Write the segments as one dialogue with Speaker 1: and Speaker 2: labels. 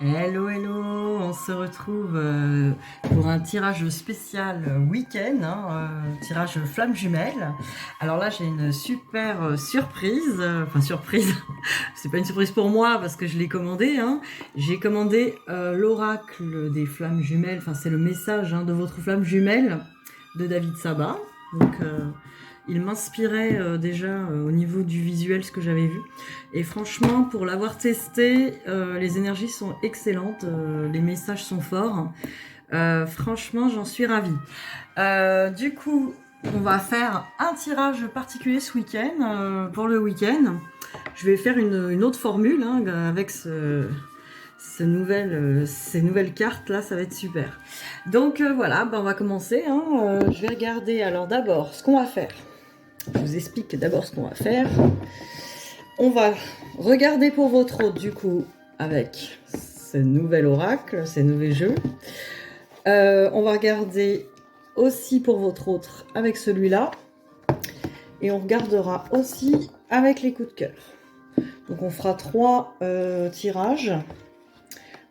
Speaker 1: Hello, hello, on se retrouve pour un tirage spécial week-end, tirage flamme jumelle. Alors là, j'ai une super surprise, enfin surprise, c'est pas une surprise pour moi parce que je l'ai commandé. J'ai commandé l'oracle des flammes jumelles, enfin c'est le message de votre flamme jumelle de David Sabat. Donc il m'inspirait déjà au niveau du visuel ce que j'avais vu. Et franchement, pour l'avoir testé, les énergies sont excellentes, les messages sont forts. Franchement, j'en suis ravie. Du coup, on va faire un tirage particulier ce week-end, pour le week-end. Je vais faire une autre formule avec ces nouvelles cartes là, ça va être super. Donc voilà, on va commencer. Je vais regarder alors d'abord ce qu'on va faire. Je vous explique d'abord ce qu'on va faire. On va regarder pour votre hôte du coup avec ce nouvel oracle, ces nouveaux jeux. On va regarder aussi pour votre autre avec celui-là. Et on regardera aussi avec les coups de cœur. Donc on fera 3 tirages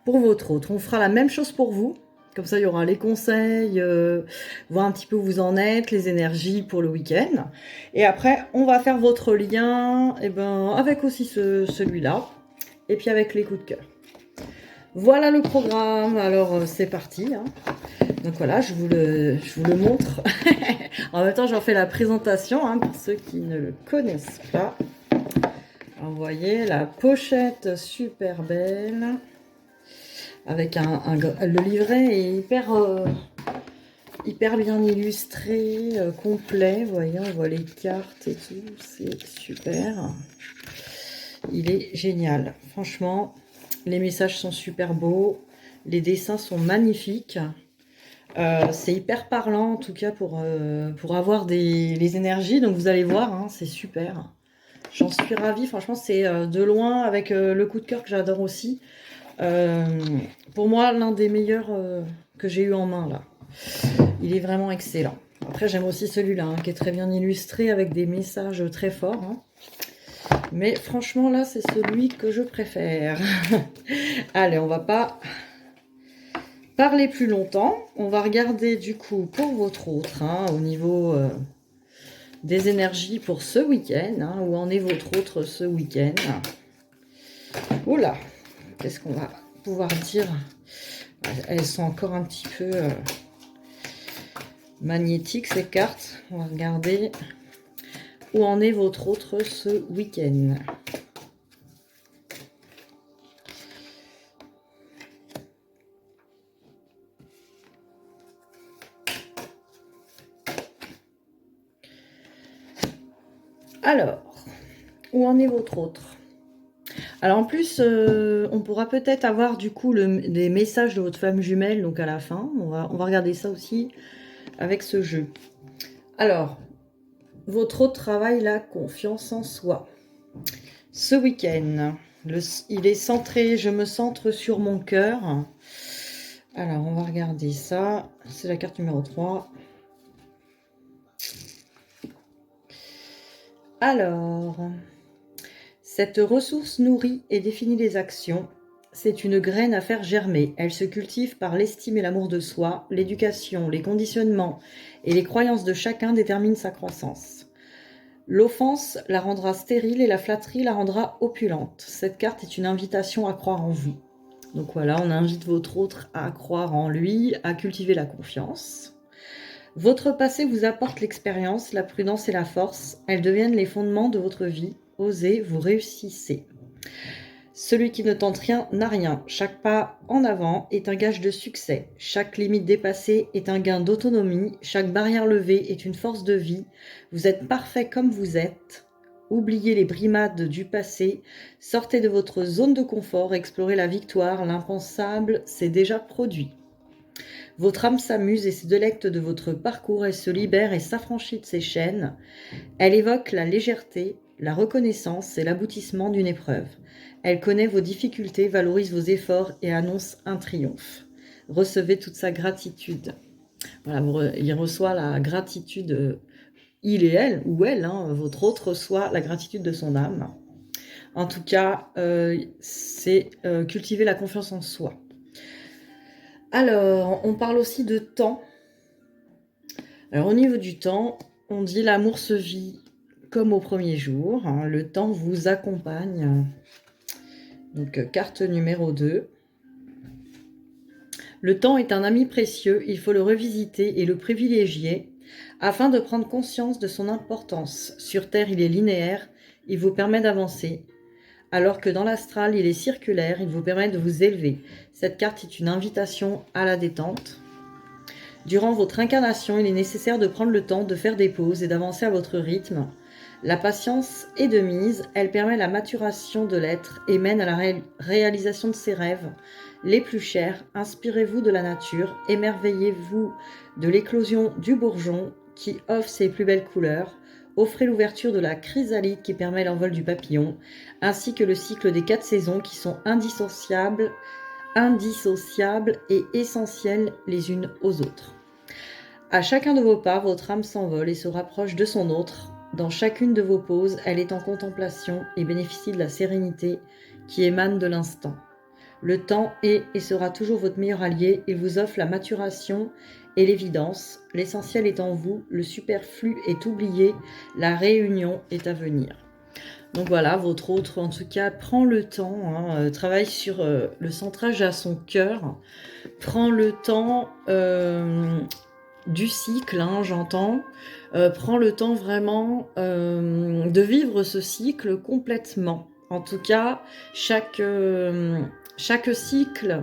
Speaker 1: pour votre autre. On fera la même chose pour vous. Comme ça, il y aura les conseils, voir un petit peu où vous en êtes, les énergies pour le week-end. Et après, on va faire votre lien avec aussi celui-là. Et puis avec les coups de cœur. Voilà le programme. Alors, c'est parti. Donc voilà, je vous le montre. En même temps, j'en fais la présentation pour ceux qui ne le connaissent pas. Alors, vous voyez, la pochette super belle. Avec le livret est hyper bien illustré, complet. Vous voyez, on voit les cartes et tout. C'est super. Il est génial. Franchement, les messages sont super beaux. Les dessins sont magnifiques. C'est hyper parlant, en tout cas, pour avoir les énergies. Donc, vous allez voir, c'est super. J'en suis ravie. Franchement, c'est de loin, avec le coup de cœur que j'adore aussi. Pour moi, l'un des meilleurs que j'ai eu en main, là. Il est vraiment excellent. Après, j'aime aussi celui-là, qui est très bien illustré, avec des messages très forts. Mais franchement, là, c'est celui que je préfère. Allez, on va pas parler plus longtemps. On va regarder, du coup, pour votre autre, au niveau des énergies pour ce week-end. Où en est votre autre ce week-end? Oula, qu'est-ce qu'on va pouvoir dire? Elles sont encore un petit peu magnétiques, ces cartes. On va regarder où en est votre autre ce week-end. Alors, où en est votre autre? Alors en plus, on pourra peut-être avoir du coup les messages de votre flamme jumelle, donc à la fin. On va regarder ça aussi avec ce jeu. Alors, votre autre travail, la confiance en soi. Ce week-end, il est centré, je me centre sur mon cœur. Alors, on va regarder ça. C'est la carte numéro 3. Alors, cette ressource nourrit et définit les actions. C'est une graine à faire germer. Elle se cultive par l'estime et l'amour de soi. L'éducation, les conditionnements et les croyances de chacun déterminent sa croissance. L'offense la rendra stérile et la flatterie la rendra opulente. Cette carte est une invitation à croire en vous. Donc voilà, on invite votre autre à croire en lui, à cultiver la confiance. Votre passé vous apporte l'expérience, la prudence et la force. Elles deviennent les fondements de votre vie. Osez, vous réussissez. Celui qui ne tente rien n'a rien. Chaque pas en avant est un gage de succès. Chaque limite dépassée est un gain d'autonomie. Chaque barrière levée est une force de vie. Vous êtes parfait comme vous êtes. Oubliez les brimades du passé. Sortez de votre zone de confort. Explorez la victoire. L'impensable s'est déjà produit. Votre âme s'amuse et se délecte de votre parcours. Elle se libère et s'affranchit de ses chaînes. Elle évoque la légèreté, la reconnaissance et l'aboutissement d'une épreuve. Elle connaît vos difficultés, valorise vos efforts et annonce un triomphe. Recevez toute sa gratitude. Voilà, il reçoit la gratitude, il et elle, ou elle, votre autre reçoit la gratitude de son âme. En tout cas, c'est cultiver la confiance en soi. Alors, on parle aussi de temps. Alors, au niveau du temps, on dit l'amour se vit comme au premier jour. Hein, le temps vous accompagne. Donc, carte numéro 2. Le temps est un ami précieux, il faut le revisiter et le privilégier afin de prendre conscience de son importance. Sur Terre, il est linéaire, il vous permet d'avancer, alors que dans l'astral, il est circulaire, il vous permet de vous élever. Cette carte est une invitation à la détente. Durant votre incarnation, il est nécessaire de prendre le temps de faire des pauses et d'avancer à votre rythme. La patience est de mise, elle permet la maturation de l'être et mène à la réalisation de ses rêves les plus chers. Inspirez-vous de la nature, émerveillez-vous de l'éclosion du bourgeon qui offre ses plus belles couleurs. Offrez l'ouverture de la chrysalide qui permet l'envol du papillon, ainsi que le cycle des 4 saisons qui sont indissociables et essentielles les unes aux autres. À chacun de vos pas, votre âme s'envole et se rapproche de son autre. Dans chacune de vos pauses, elle est en contemplation et bénéficie de la sérénité qui émane de l'instant. Le temps est et sera toujours votre meilleur allié. Il vous offre la maturation et l'évidence. L'essentiel est en vous, le superflu est oublié, la réunion est à venir. Donc voilà, votre autre, en tout cas, prend le temps, travaille sur le centrage à son cœur, prend le temps du cycle, j'entends, prend le temps vraiment de vivre ce cycle complètement. En tout cas, chaque cycle,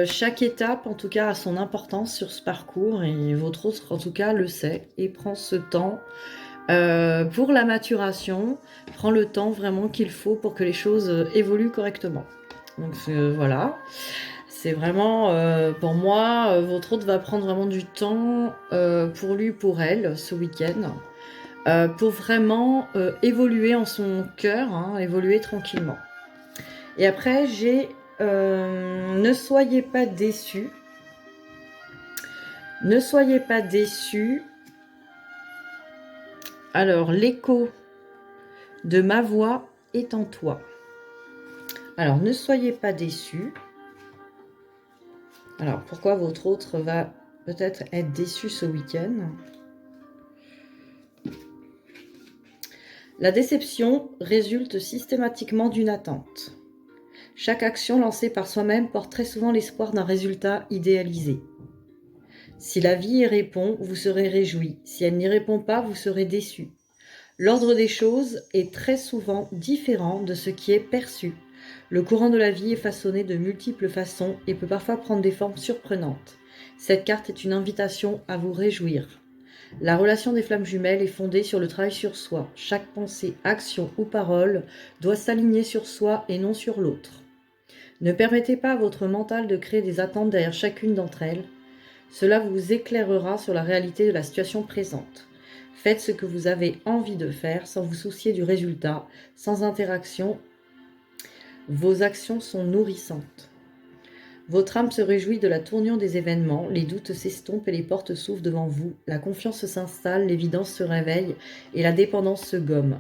Speaker 1: chaque étape, en tout cas, a son importance sur ce parcours et votre autre, en tout cas, le sait et prend ce temps pour la maturation, prend le temps vraiment qu'il faut pour que les choses évoluent correctement. Donc voilà, c'est vraiment, pour moi, votre autre va prendre vraiment du temps pour lui, pour elle, ce week-end, pour vraiment évoluer en son cœur, évoluer tranquillement. Et après, j'ai ne soyez pas déçus. Ne soyez pas déçus. Alors, l'écho de ma voix est en toi. Alors, ne soyez pas déçus. Alors, pourquoi votre autre va peut-être être déçu ce week-end? La déception résulte systématiquement d'une attente. Chaque action lancée par soi-même porte très souvent l'espoir d'un résultat idéalisé. Si la vie y répond, vous serez réjoui. Si elle n'y répond pas, vous serez déçu. L'ordre des choses est très souvent différent de ce qui est perçu. Le courant de la vie est façonné de multiples façons et peut parfois prendre des formes surprenantes. Cette carte est une invitation à vous réjouir. La relation des flammes jumelles est fondée sur le travail sur soi. Chaque pensée, action ou parole doit s'aligner sur soi et non sur l'autre. Ne permettez pas à votre mental de créer des attentes derrière chacune d'entre elles. Cela vous éclairera sur la réalité de la situation présente. Faites ce que vous avez envie de faire sans vous soucier du résultat, sans interaction. Vos actions sont nourrissantes. Votre âme se réjouit de la tournure des événements, les doutes s'estompent et les portes s'ouvrent devant vous. La confiance s'installe, l'évidence se réveille et la dépendance se gomme.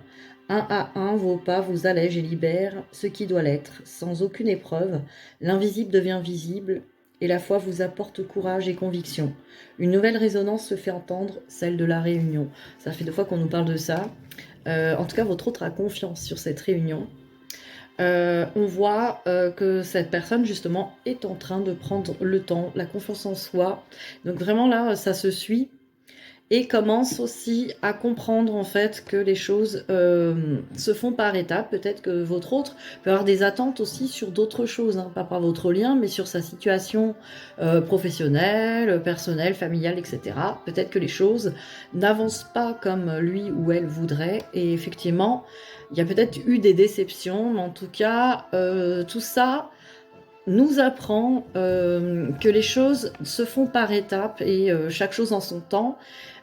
Speaker 1: Un à un, vos pas vous allègent et libèrent ce qui doit l'être. Sans aucune épreuve, l'invisible devient visible et la foi vous apporte courage et conviction. Une nouvelle résonance se fait entendre, celle de la réunion. Ça fait 2 fois qu'on nous parle de ça. En tout cas, votre autre a confiance sur cette réunion. On voit que cette personne justement est en train de prendre le temps, la confiance en soi. Donc vraiment là, ça se suit et commence aussi à comprendre en fait que les choses se font par étapes. Peut-être que votre autre peut avoir des attentes aussi sur d'autres choses, pas par votre lien, mais sur sa situation professionnelle, personnelle, familiale, etc. Peut-être que les choses n'avancent pas comme lui ou elle voudrait et effectivement, il y a peut-être eu des déceptions, mais en tout cas, tout ça nous apprend que les choses se font par étapes et chaque chose en son temps.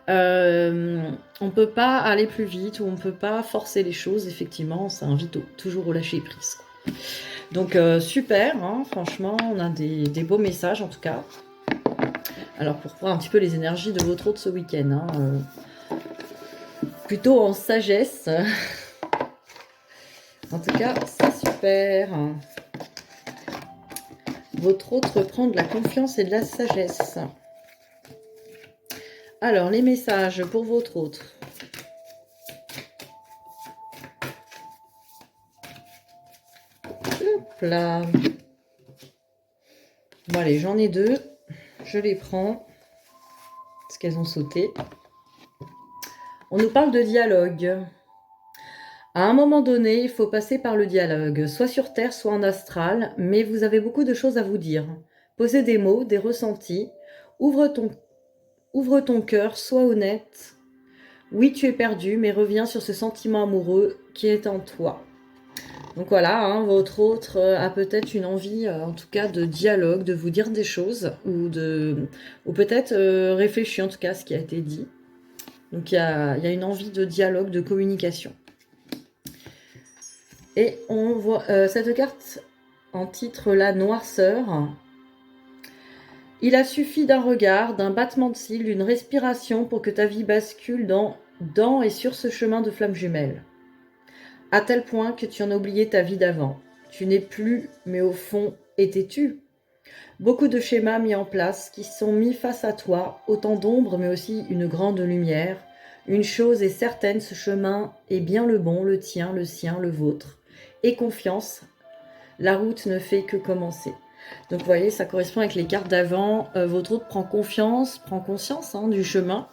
Speaker 1: On peut pas aller plus vite ou on peut pas forcer les choses, effectivement, ça invite toujours au lâcher prise. Donc super, franchement, on a des beaux messages en tout cas. Alors pour voir un petit peu les énergies de votre autre ce week-end, plutôt en sagesse. En tout cas, c'est super. Votre autre prend de la confiance et de la sagesse. Alors, les messages pour votre autre. Hop là. Bon, allez, j'en ai deux. Je les prends. Parce qu'elles ont sauté. On nous parle de dialogue. À un moment donné, il faut passer par le dialogue, soit sur Terre, soit en astral, mais vous avez beaucoup de choses à vous dire. Posez des mots, des ressentis. Ouvre ton cœur, sois honnête. Oui, tu es perdu, mais reviens sur ce sentiment amoureux qui est en toi. Donc voilà, hein, votre autre a peut-être une envie, en tout cas, de dialogue, de vous dire des choses, ou peut-être réfléchir en tout cas à ce qui a été dit. Donc il y a une envie de dialogue, de communication. Et on voit cette carte en titre La Noirceur. Il a suffi d'un regard, d'un battement de cils, d'une respiration pour que ta vie bascule dans et sur ce chemin de flamme jumelle. À tel point que tu en as oublié ta vie d'avant. Tu n'es plus, mais au fond, étais-tu ? Beaucoup de schémas mis en place qui sont mis face à toi, autant d'ombre mais aussi une grande lumière. Une chose est certaine, ce chemin est bien le bon, le tien, le sien, le vôtre. Et confiance, la route ne fait que commencer. Donc vous voyez, ça correspond avec les cartes d'avant. Votre autre prend confiance, prend conscience du chemin.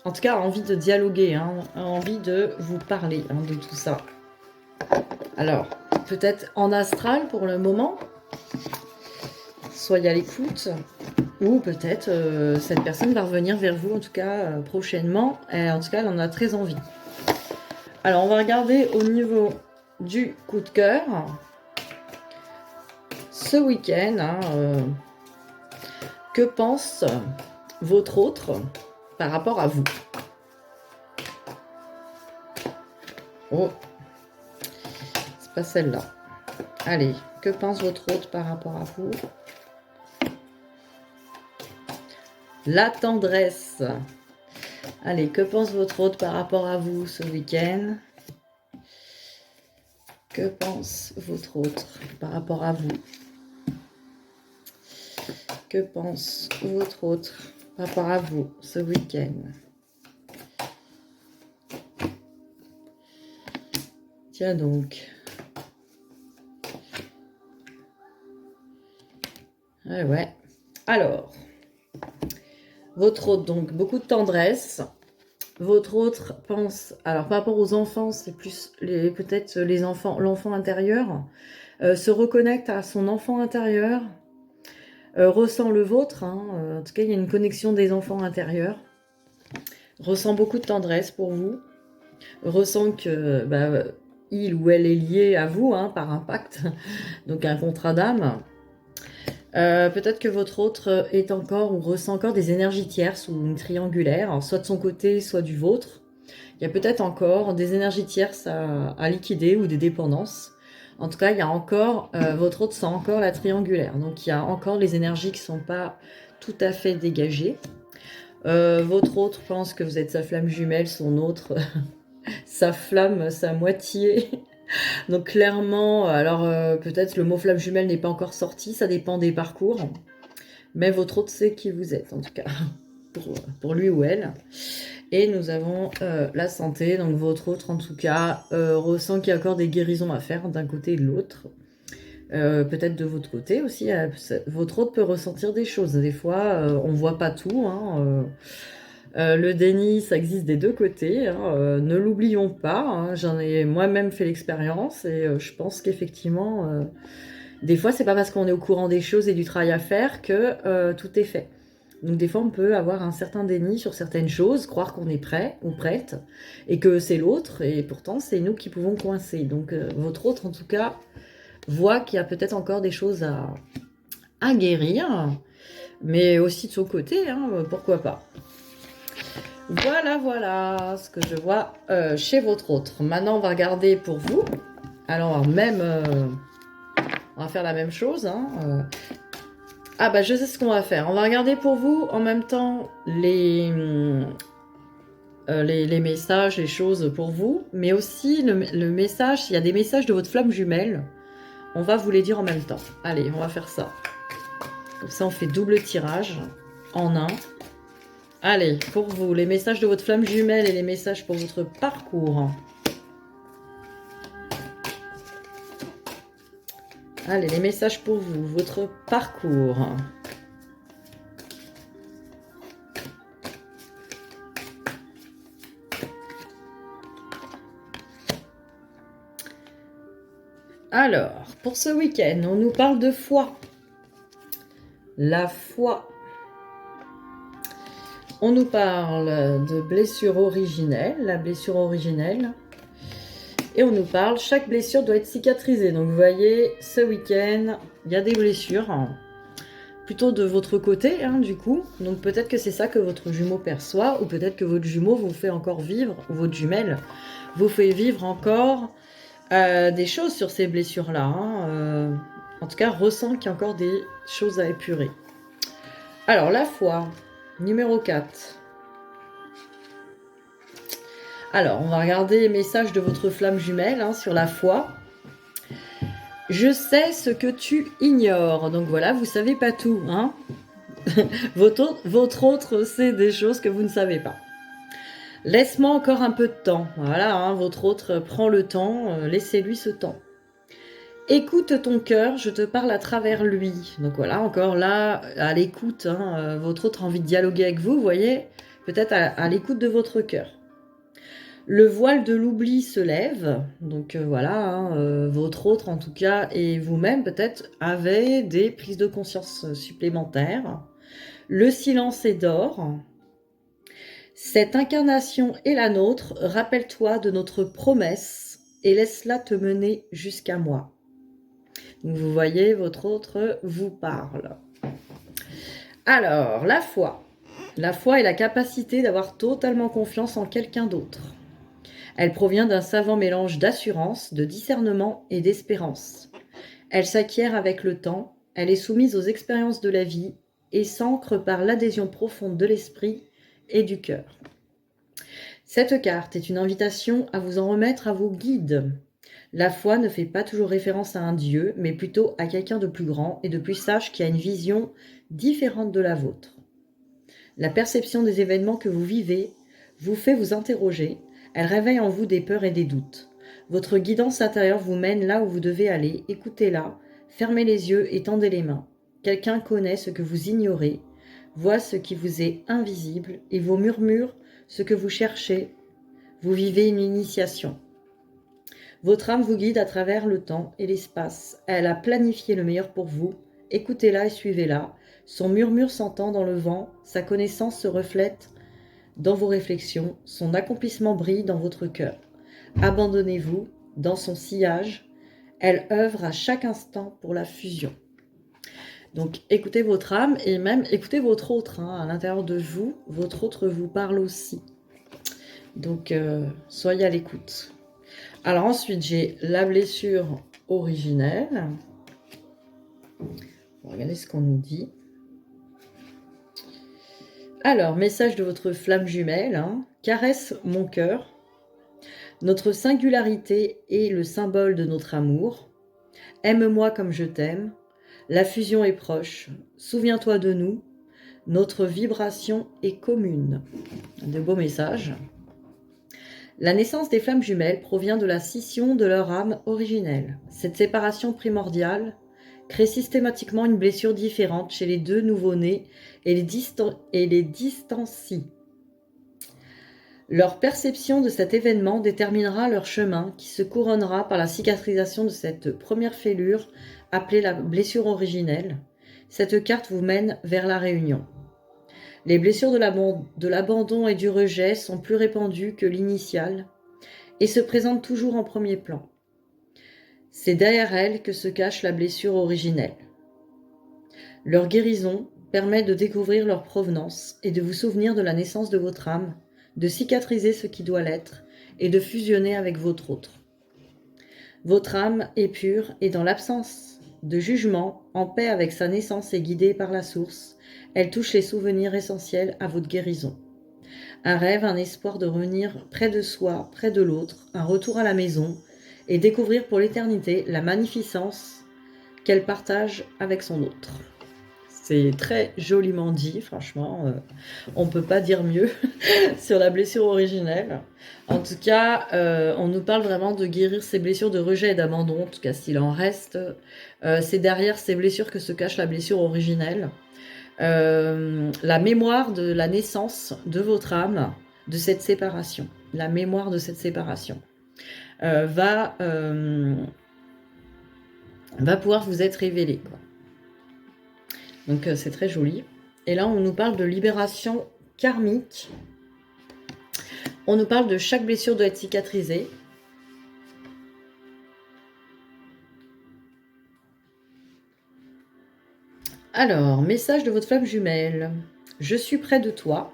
Speaker 1: En tout cas, a envie de dialoguer, a envie de vous parler de tout ça. Alors, peut-être en astral pour le moment. Soyez à l'écoute. Ou peut-être cette personne va revenir vers vous, en tout cas prochainement. Et en tout cas, elle en a très envie. Alors, on va regarder au niveau du coup de cœur. Ce week-end, que pense votre autre par rapport à vous? Oh, c'est pas celle-là. Allez, que pense votre autre par rapport à vous? La tendresse. Allez, que pense votre autre par rapport à vous ce week-end? Que pense votre autre par rapport à vous? Que pense votre autre par rapport à vous ce week-end? Tiens donc. Ouais. Alors, votre autre, donc, beaucoup de tendresse. Votre autre pense, alors par rapport aux enfants, c'est plus peut-être les enfants, l'enfant intérieur, se reconnecte à son enfant intérieur, ressent le vôtre, en tout cas il y a une connexion des enfants intérieurs, ressent beaucoup de tendresse pour vous, ressent que il ou elle est lié à vous par un pacte, donc un contrat d'âme. Peut-être que votre autre est encore ou ressent encore des énergies tierces ou une triangulaire, soit de son côté, soit du vôtre. Il y a peut-être encore des énergies tierces à liquider ou des dépendances. En tout cas, il y a encore, votre autre sent encore la triangulaire. Donc, il y a encore les énergies qui ne sont pas tout à fait dégagées. Votre autre pense que vous êtes sa flamme jumelle, son autre, sa flamme, sa moitié. Donc clairement, alors peut-être le mot flamme jumelle n'est pas encore sorti, ça dépend des parcours. Mais votre autre sait qui vous êtes, en tout cas, pour lui ou elle. Et nous avons la santé, donc votre autre en tout cas ressent qu'il y a encore des guérisons à faire d'un côté et de l'autre. Peut-être de votre côté aussi, votre autre peut ressentir des choses. Des fois, on ne voit pas tout. Le déni, ça existe des deux côtés. Ne l'oublions pas. J'en ai moi-même fait l'expérience et je pense qu'effectivement, des fois, c'est pas parce qu'on est au courant des choses et du travail à faire que tout est fait. Donc des fois, on peut avoir un certain déni sur certaines choses, croire qu'on est prêt ou prête et que c'est l'autre et pourtant, c'est nous qui pouvons coincer. Donc votre autre, en tout cas, voit qu'il y a peut-être encore des choses à guérir, mais aussi de son côté, pourquoi pas. Voilà ce que je vois chez votre autre. Maintenant, on va regarder pour vous. Alors, même, on va faire la même chose. Je sais ce qu'on va faire. On va regarder pour vous en même temps les messages, les choses pour vous, mais aussi le message, s'il y a des messages de votre flamme jumelle, on va vous les dire en même temps. Allez, on va faire ça. Comme ça, on fait double tirage en un. Allez, pour vous, les messages de votre flamme jumelle et les messages pour votre parcours. Allez, les messages pour vous, votre parcours. Alors, pour ce week-end, on nous parle de foi. La foi. On nous parle de blessure originelle, la blessure originelle. Et on nous parle, chaque blessure doit être cicatrisée. Donc vous voyez, ce week-end, il y a des blessures, plutôt de votre côté, du coup. Donc peut-être que c'est ça que votre jumeau perçoit, ou peut-être que votre jumeau vous fait encore vivre, ou votre jumelle vous fait vivre encore des choses sur ces blessures-là. En tout cas, ressent qu'il y a encore des choses à épurer. Alors, la foi, numéro 4. Alors, on va regarder les messages de votre flamme jumelle sur la foi. Je sais ce que tu ignores. Donc voilà, vous savez pas tout. Votre autre, c'est des choses que vous ne savez pas. Laisse-moi encore un peu de temps. Voilà, votre autre prend le temps. Laissez-lui ce temps. Écoute ton cœur, je te parle à travers lui. Donc voilà, encore là, à l'écoute. Votre autre a envie de dialoguer avec vous, vous voyez, peut-être à l'écoute de votre cœur. Le voile de l'oubli se lève. Donc voilà, votre autre en tout cas, et vous-même peut-être, avez des prises de conscience supplémentaires. Le silence est d'or. Cette incarnation est la nôtre. Rappelle-toi de notre promesse et laisse-la te mener jusqu'à moi. Donc vous voyez, votre autre vous parle. Alors, la foi. La foi est la capacité d'avoir totalement confiance en quelqu'un d'autre. Elle provient d'un savant mélange d'assurance, de discernement et d'espérance. Elle s'acquiert avec le temps, elle est soumise aux expériences de la vie et s'ancre par l'adhésion profonde de l'esprit et du cœur. Cette carte est une invitation à vous en remettre à vos guides. La foi ne fait pas toujours référence à un Dieu, mais plutôt à quelqu'un de plus grand et de plus sage qui a une vision différente de la vôtre. La perception des événements que vous vivez vous fait vous interroger, elle réveille en vous des peurs et des doutes. Votre guidance intérieure vous mène là où vous devez aller, écoutez-la, fermez les yeux et tendez les mains. Quelqu'un connaît ce que vous ignorez, voit ce qui vous est invisible et vous murmure ce que vous cherchez. Vous vivez une initiation. Votre âme vous guide à travers le temps et l'espace. Elle a planifié le meilleur pour vous. Écoutez-la et suivez-la. Son murmure s'entend dans le vent, sa connaissance se reflète dans vos réflexions, son accomplissement brille dans votre cœur. Abandonnez-vous dans son sillage. Elle œuvre à chaque instant pour la fusion. Donc écoutez votre âme et même écoutez votre autre. À l'intérieur de vous, votre autre vous parle aussi. Donc soyez à l'écoute. Alors ensuite, j'ai la blessure originelle. On va regarder ce qu'on nous dit. Alors, message de votre flamme jumelle. Caresse mon cœur. Notre singularité est le symbole de notre amour. Aime-moi comme je t'aime. La fusion est proche. Souviens-toi de nous. Notre vibration est commune. De beaux messages. La naissance des flammes jumelles provient de la scission de leur âme originelle. Cette séparation primordiale crée systématiquement une blessure différente chez les deux nouveau-nés et les distancie. Leur perception de cet événement déterminera leur chemin qui se couronnera par la cicatrisation de cette première fêlure appelée la blessure originelle. Cette carte vous mène vers la réunion. Les blessures de l'abandon et du rejet sont plus répandues que l'initiale et se présentent toujours en premier plan. C'est derrière elles que se cache la blessure originelle. Leur guérison permet de découvrir leur provenance et de vous souvenir de la naissance de votre âme, de cicatriser ce qui doit l'être et de fusionner avec votre autre. Votre âme est pure et dans l'absence de jugement, en paix avec sa naissance et guidée par la source, elle touche les souvenirs essentiels à votre guérison. Un rêve, un espoir de revenir près de soi, près de l'autre, un retour à la maison et découvrir pour l'éternité la magnificence qu'elle partage avec son autre. C'est très joliment dit, franchement, on ne peut pas dire mieux sur la blessure originelle. En tout cas, on nous parle vraiment de guérir ces blessures de rejet et d'abandon, en tout cas s'il en reste. C'est derrière ces blessures que se cache la blessure originelle. La mémoire de la naissance de votre âme, de cette séparation, la mémoire de cette séparation, va pouvoir vous être révélée, quoi. Donc c'est très joli. Et là, on nous parle de libération karmique. On nous parle de chaque blessure doit être cicatrisée. Alors, message de votre flamme jumelle. Je suis près de toi.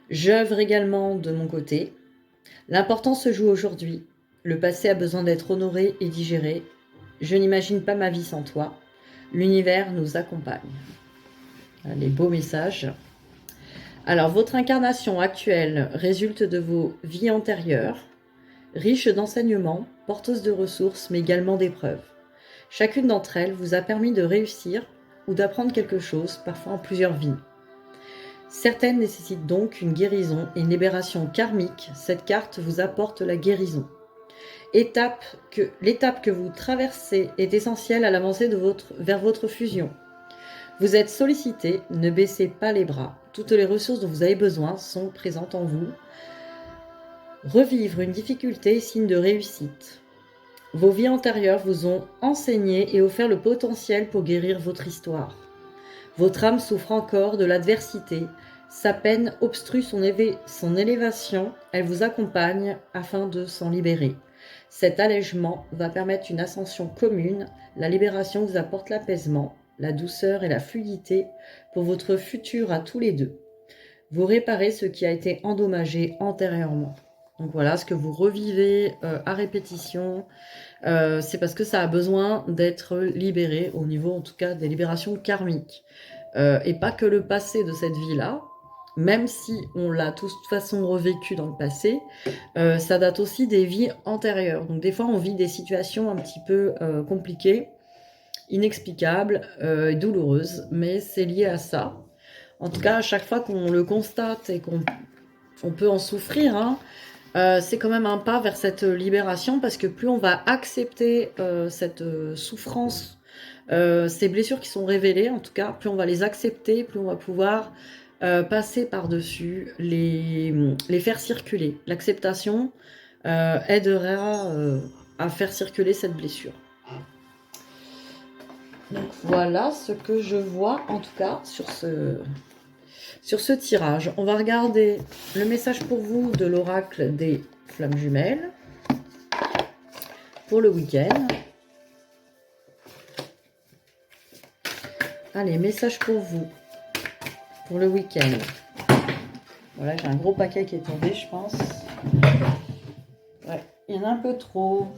Speaker 1: J'œuvre également de mon côté. L'important se joue aujourd'hui. Le passé a besoin d'être honoré et digéré. Je n'imagine pas ma vie sans toi. L'univers nous accompagne. Les beaux messages. Alors, votre incarnation actuelle résulte de vos vies antérieures, riches d'enseignements, porteuses de ressources, mais également d'épreuves. Chacune d'entre elles vous a permis de réussir ou d'apprendre quelque chose, parfois en plusieurs vies. Certaines nécessitent donc une guérison et une libération karmique. Cette carte vous apporte la guérison. L'étape que vous traversez est essentielle à l'avancée vers votre fusion. Vous êtes sollicité, ne baissez pas les bras. Toutes les ressources dont vous avez besoin sont présentes en vous. Revivre une difficulté est signe de réussite. Vos vies antérieures vous ont enseigné et offert le potentiel pour guérir votre histoire. Votre âme souffre encore de l'adversité. Sa peine obstrue son élévation. Elle vous accompagne afin de s'en libérer. Cet allègement va permettre une ascension commune. La libération vous apporte l'apaisement, la douceur et la fluidité pour votre futur à tous les deux. Vous réparez ce qui a été endommagé antérieurement. Donc voilà, ce que vous revivez à répétition, c'est parce que ça a besoin d'être libéré, au niveau en tout cas des libérations karmiques. Et pas que le passé de cette vie-là, même si on l'a de toute façon revécu dans le passé, ça date aussi des vies antérieures. Donc des fois on vit des situations un petit peu compliquées, inexplicables, douloureuses, mais c'est lié à ça. En tout cas, à chaque fois qu'on le constate et qu'on peut en souffrir, hein, c'est quand même un pas vers cette libération, parce que plus on va accepter cette souffrance, ces blessures qui sont révélées, en tout cas, plus on va les accepter, plus on va pouvoir passer par-dessus, les faire circuler. L'acceptation aidera à faire circuler cette blessure. Donc voilà ce que je vois en tout cas sur ce tirage. On va regarder le message pour vous de l'oracle des flammes jumelles pour le week-end. Allez, message pour vous pour le week-end. Voilà, j'ai un gros paquet qui est tombé, je pense. Ouais, il y en a un peu trop.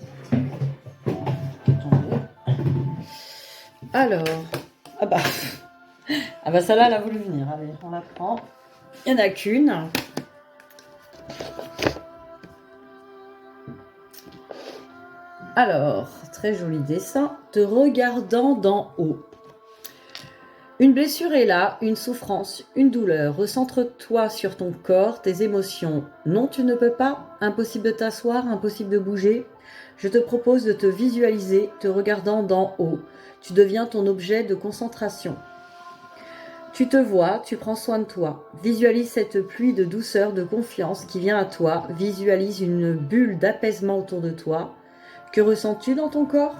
Speaker 1: Alors, ah bah celle-là, elle a voulu venir. Allez, on la prend. Il n'y en a qu'une. Alors, très joli dessin. Te regardant d'en haut. Une blessure est là, une souffrance, une douleur. Recentre-toi sur ton corps, tes émotions. Non, tu ne peux pas. Impossible de t'asseoir, impossible de bouger. Je te propose de te visualiser, te regardant d'en haut. Tu deviens ton objet de concentration. Tu te vois, tu prends soin de toi. Visualise cette pluie de douceur, de confiance qui vient à toi. Visualise une bulle d'apaisement autour de toi. Que ressens-tu dans ton corps ?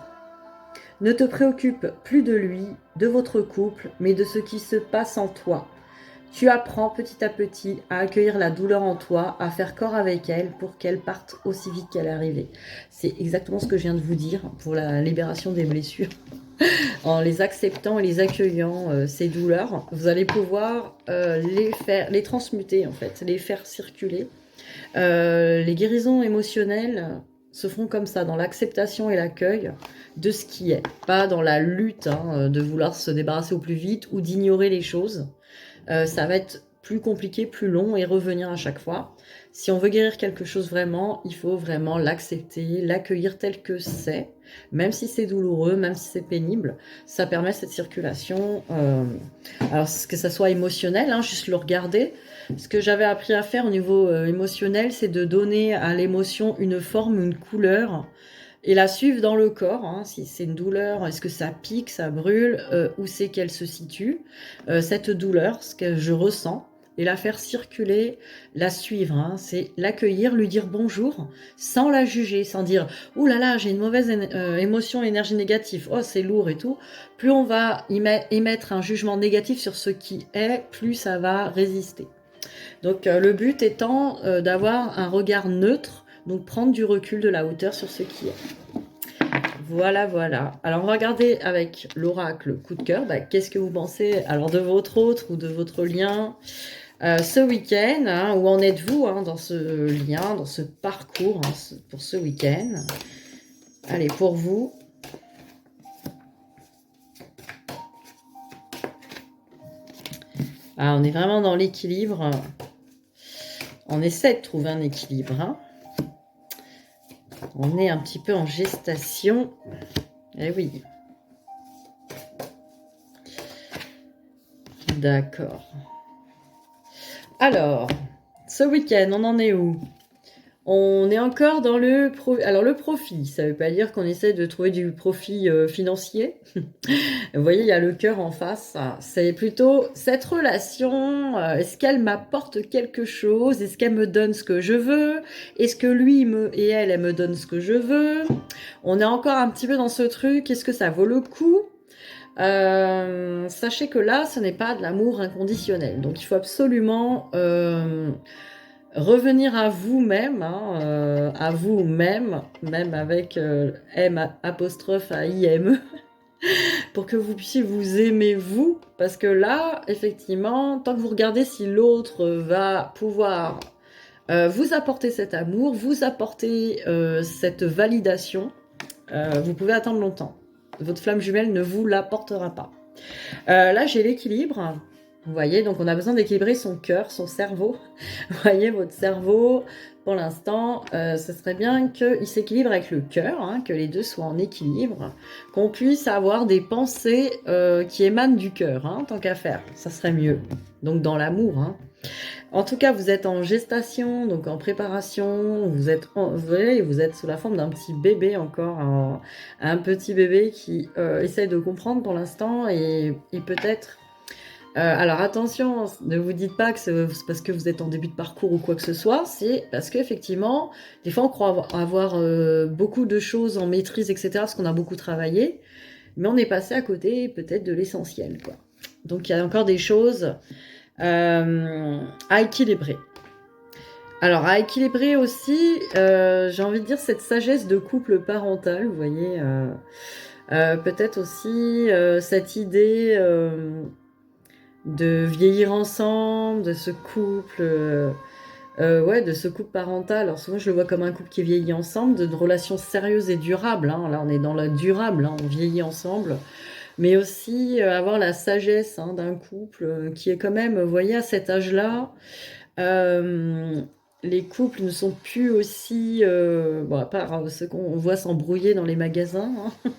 Speaker 1: Ne te préoccupe plus de lui, de votre couple, mais de ce qui se passe en toi. Tu apprends petit à petit à accueillir la douleur en toi, à faire corps avec elle pour qu'elle parte aussi vite qu'elle est arrivée. C'est exactement ce que je viens de vous dire pour la libération des blessures. En les acceptant et les accueillant, ces douleurs, vous allez pouvoir les transmuter, en fait, les faire circuler. Les guérisons émotionnelles se font comme ça, dans l'acceptation et l'accueil de ce qui est, pas dans la lutte de vouloir se débarrasser au plus vite ou d'ignorer les choses. Ça va être plus compliqué, plus long et revenir à chaque fois. Si on veut guérir quelque chose vraiment, il faut vraiment l'accepter, l'accueillir tel que c'est, même si c'est douloureux, même si c'est pénible. Ça permet cette circulation, alors que ça soit émotionnel, hein, juste le regarder. Ce que j'avais appris à faire au niveau émotionnel, c'est de donner à l'émotion une forme, une couleur, et la suivre dans le corps, hein, si c'est une douleur, est-ce que ça pique, ça brûle, où c'est qu'elle se situe, cette douleur, ce que je ressens, et la faire circuler, la suivre, hein, c'est l'accueillir, lui dire bonjour, sans la juger, sans dire « Ouh là là, j'ai une mauvaise émotion, énergie négative, oh c'est lourd et tout ». Plus on va émettre un jugement négatif sur ce qui est, plus ça va résister. Donc le but étant d'avoir un regard neutre, donc prendre du recul, de la hauteur sur ce qui est. Voilà, voilà. Alors on va regarder avec l'oracle coup de cœur. Qu'est-ce que vous pensez alors de votre autre ou de votre lien ce week-end, hein, où en êtes-vous hein, dans ce lien, dans ce parcours hein, pour ce week-end? Allez, pour vous. Ah, on est vraiment dans l'équilibre. On essaie de trouver un équilibre. Hein. On est un petit peu en gestation. Eh oui. D'accord. Alors, ce week-end, on en est où? On est encore dans le profit. Alors, le profit, ça ne veut pas dire qu'on essaie de trouver du profit financier. Vous voyez, il y a le cœur en face. C'est plutôt cette relation. Est-ce qu'elle m'apporte quelque chose? Est-ce qu'elle me donne ce que je veux? Est-ce que lui et elle me donnent ce que je veux? On est encore un petit peu dans ce truc. Est-ce que ça vaut le coup? Sachez que là, ce n'est pas de l'amour inconditionnel. Donc, il faut absolument revenir à vous-même, hein, à vous-même, même avec M apostrophe à IME, pour que vous puissiez vous aimer vous. Parce que là, effectivement, tant que vous regardez si l'autre va pouvoir vous apporter cet amour, vous apporter cette validation, vous pouvez attendre longtemps. Votre flamme jumelle ne vous l'apportera pas. Là, j'ai l'équilibre. Vous voyez, donc on a besoin d'équilibrer son cœur, son cerveau. Vous voyez, votre cerveau, pour l'instant, ce serait bien qu'il s'équilibre avec le cœur, hein, que les deux soient en équilibre, qu'on puisse avoir des pensées qui émanent du cœur, hein, tant qu'à faire. Ça serait mieux. Donc dans l'amour. Hein. En tout cas, vous êtes en gestation, donc en préparation, vous êtes sous la forme d'un petit bébé encore, un petit bébé qui essaye de comprendre pour l'instant et peut-être... alors attention, ne vous dites pas que c'est parce que vous êtes en début de parcours ou quoi que ce soit, c'est parce qu'effectivement, des fois on croit avoir beaucoup de choses en maîtrise, etc., parce qu'on a beaucoup travaillé, mais on est passé à côté peut-être de l'essentiel, quoi. Donc il y a encore des choses... à équilibrer. Alors, à équilibrer aussi, j'ai envie de dire cette sagesse de couple parental, vous voyez, peut-être aussi cette idée de vieillir ensemble, de ce couple, de ce couple parental. Alors souvent, je le vois comme un couple qui vieillit ensemble, d'une relation sérieuse et durable. Hein. Là, on est dans le durable, hein, on vieillit ensemble. Mais aussi avoir la sagesse hein, d'un couple qui est quand même, vous voyez, à cet âge-là, les couples ne sont plus aussi, bon, à part ceux qu'on voit s'embrouiller dans les magasins. Hein.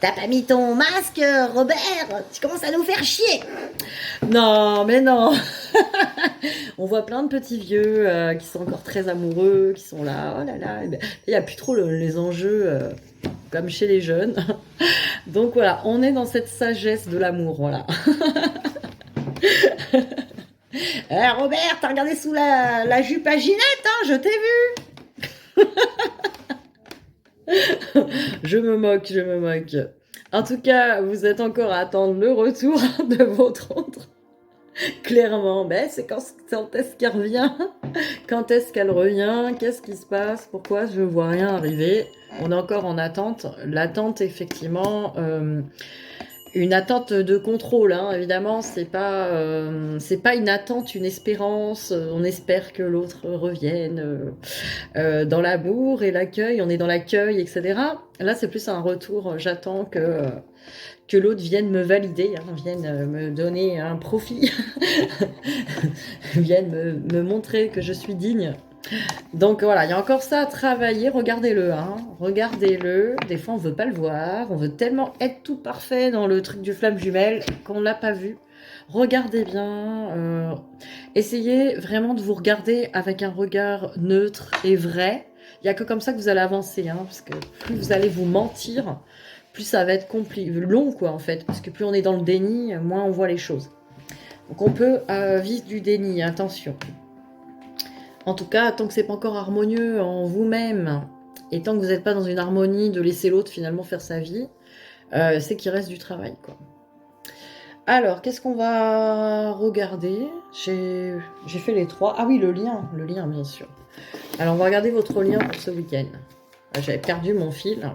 Speaker 1: T'as pas mis ton masque, Robert? Tu commences à nous faire chier. Non, mais non. On voit plein de petits vieux qui sont encore très amoureux, qui sont là, oh là là. Il n'y a plus trop les enjeux comme chez les jeunes. Donc voilà, on est dans cette sagesse de l'amour, voilà. Robert, t'as regardé sous la jupe à Ginette, hein, je t'ai vu. Je me moque, je me moque. En tout cas, vous êtes encore à attendre le retour de votre autre. Clairement, ben, c'est quand est-ce qu'elle revient? Quand est-ce qu'elle revient? Qu'est-ce qui se passe? Pourquoi je ne vois rien arriver? On est encore en attente. L'attente, effectivement, une attente de contrôle, hein, évidemment, c'est pas une attente, une espérance. On espère que l'autre revienne dans l'amour et l'accueil. On est dans l'accueil, etc. Là, c'est plus un retour. J'attends que l'autre vienne me valider, hein, vienne me donner un profit, vienne me montrer que je suis digne. Donc voilà, il y a encore ça à travailler, regardez-le, hein, regardez-le. Des fois, on veut pas le voir, on veut tellement être tout parfait dans le truc du flamme jumelle qu'on l'a pas vu. Regardez bien, essayez vraiment de vous regarder avec un regard neutre et vrai. Il n'y a que comme ça que vous allez avancer, hein, parce que plus vous allez vous mentir, plus ça va être long, quoi, en fait, parce que plus on est dans le déni, moins on voit les choses. Donc on peut vivre du déni, attention. En tout cas, tant que c'est pas encore harmonieux en vous-même, et tant que vous n'êtes pas dans une harmonie de laisser l'autre finalement faire sa vie, c'est qu'il reste du travail, quoi. Alors, qu'est-ce qu'on va regarder? J'ai fait les 3. Ah oui, le lien, bien sûr. Alors, on va regarder votre lien pour ce week-end. J'avais perdu mon fil.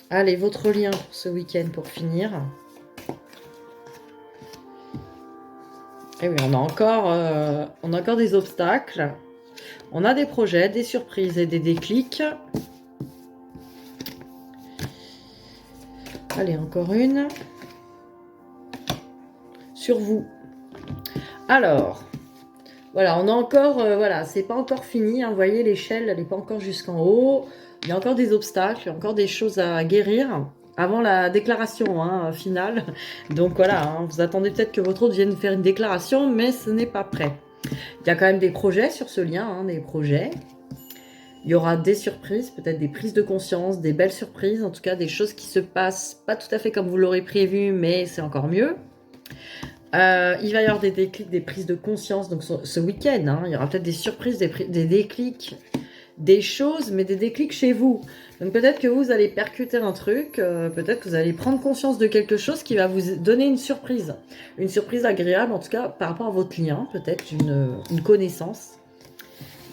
Speaker 1: Allez, votre lien pour ce week-end pour finir. Et oui, on a encore des obstacles. On a des projets, des surprises et des déclics. Allez, encore une. Sur vous. Alors, voilà, on a encore, voilà, c'est pas encore fini. Hein, vous voyez, l'échelle, elle n'est pas encore jusqu'en haut. Il y a encore des obstacles, il y a encore des choses à guérir avant la déclaration finale. Donc voilà, hein, vous attendez peut-être que votre autre vienne faire une déclaration, mais ce n'est pas prêt. Il y a quand même des projets sur ce lien, hein, des projets. Il y aura des surprises, peut-être des prises de conscience, des belles surprises, en tout cas des choses qui se passent pas tout à fait comme vous l'aurez prévu, mais c'est encore mieux. Il va y avoir des déclics, des prises de conscience, donc ce week-end, hein, il y aura peut-être des surprises, des déclics, des choses, mais des déclics chez vous. Donc peut-être que vous allez percuter un truc, peut-être que vous allez prendre conscience de quelque chose qui va vous donner une surprise agréable, en tout cas par rapport à votre lien, peut-être une connaissance,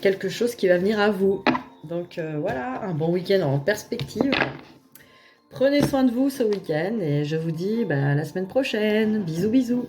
Speaker 1: quelque chose qui va venir à vous. Donc voilà, un bon week-end en perspective. Prenez soin de vous ce week-end et je vous dis à la semaine prochaine. Bisous, bisous.